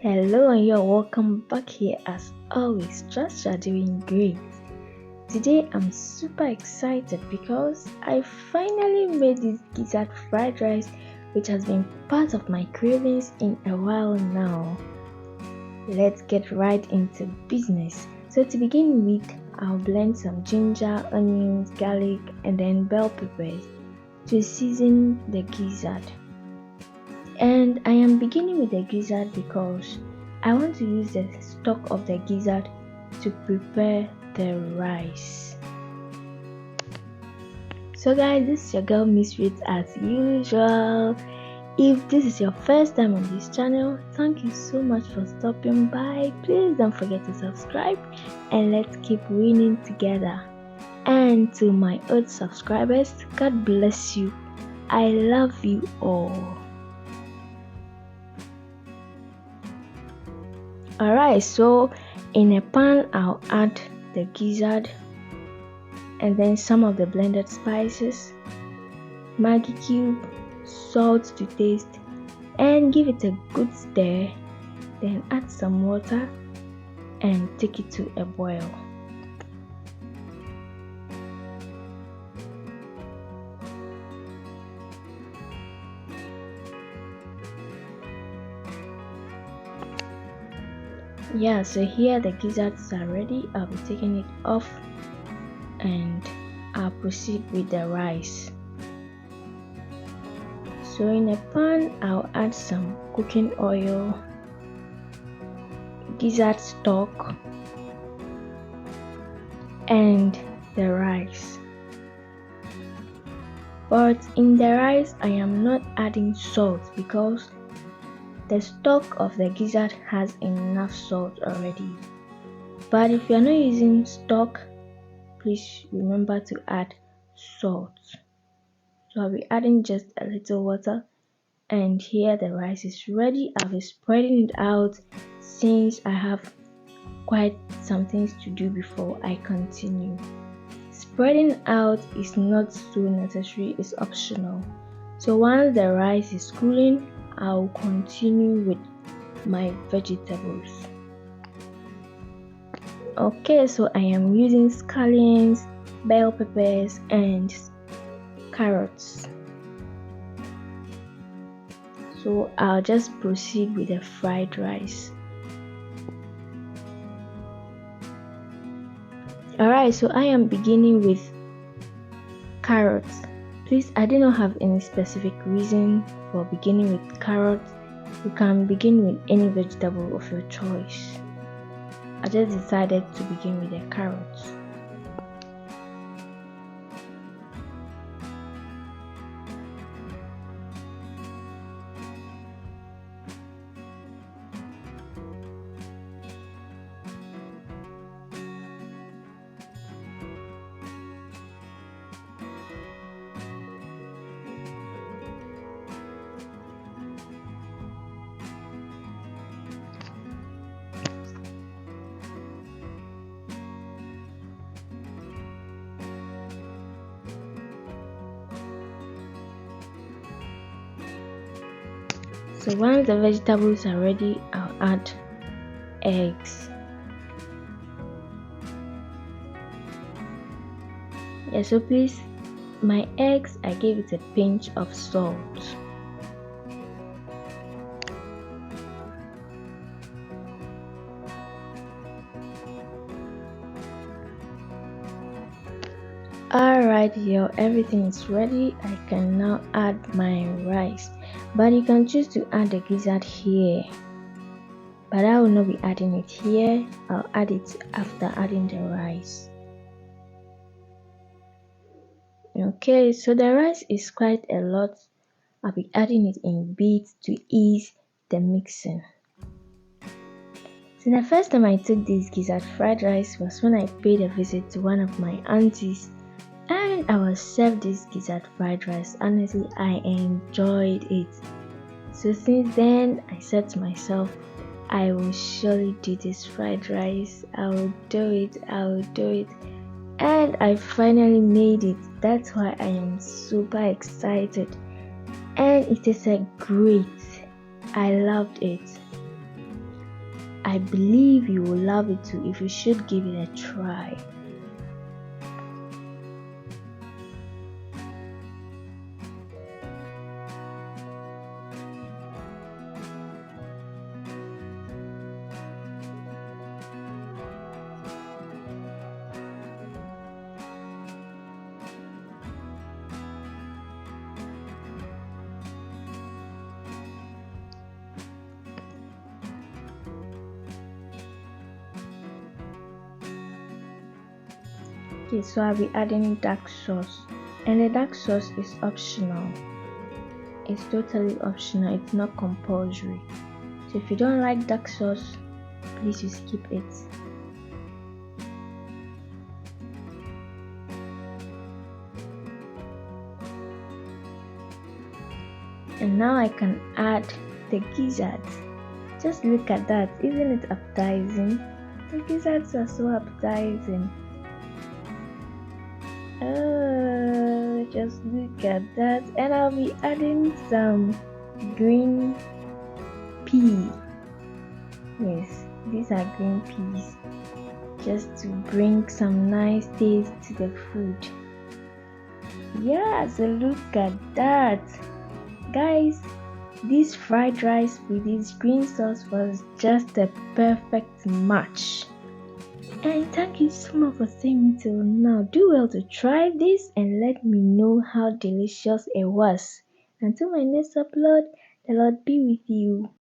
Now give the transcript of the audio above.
Hello and you're welcome back here as always. Trust you're doing great. Today I'm super excited because I finally made this gizzard fried rice, which has been part of my cravings in a while now. Let's get right into business. So to begin with, I'll blend some ginger, onions, garlic and then bell peppers to season the gizzard. And I am beginning with the gizzard because I want to use the stock of the gizzard to prepare the rice. So guys, this is your girl Miss Rich as usual. If this is your first time on this channel, thank you so much for stopping by. Please don't forget to subscribe and let's keep winning together. And to my old subscribers, God bless you. I love you all. Alright, so in a pan I'll add the gizzard and then some of the blended spices, Maggi cube, salt to taste, and give it a good stir. Then add some water and take it to a boil. Yeah, so here the gizzards are ready. I'll be taking it off and I'll proceed with the rice. So in a pan I'll add some cooking oil, gizzard stock and the rice. But in the rice I am not adding salt because the stock of the gizzard has enough salt already. But if you are not using stock, please remember to add salt. So I'll be adding just a little water, and here the rice is ready. I'll be spreading it out since I have quite some things to do before I continue. Spreading out is not so necessary, it's optional. So once the rice is cooling, I'll continue with my vegetables. Okay, so I am using scallions, bell peppers and carrots. So I'll just proceed with the fried rice. Alright, so I am beginning with carrots. Please, I did not have any specific reason for beginning with carrots. You can begin with any vegetable of your choice. I just decided to begin with the carrots. So once the vegetables are ready, I'll add eggs. Yeah, so please, my eggs, I gave it a pinch of salt. Alright, everything is ready. I can now add my rice, but you can choose to add the gizzard here, but I will not be adding it here. I'll add it after adding the rice. Okay, so the rice is quite a lot. I'll be adding it in bits to ease the mixing. So the first time I took this gizzard fried rice was when I paid a visit to one of my aunties and I was served this gizzard fried rice. Honestly, I enjoyed it. So since then, I said to myself, I will surely do this fried rice. I will do it. And I finally made it. That's why I am super excited. And it is a great. I loved it. I believe you will love it too if you should give it a try. Okay, so I'll be adding dark sauce, and the dark sauce is optional. It's totally optional, it's not compulsory. So if you don't like dark sauce, please you skip it. And now I can add the gizzard. Just look at that, isn't it appetizing? The gizzards are so appetizing. Oh, just look at that. And I'll be adding some green pea. Yes, these are green peas, just to bring some nice taste to the food. Yeah, so look at that. Guys, this fried rice with this green sauce was just a perfect match. And thank you so much for staying me till now. Do well to try this and let me know how delicious it was. Until my next upload, the Lord be with you.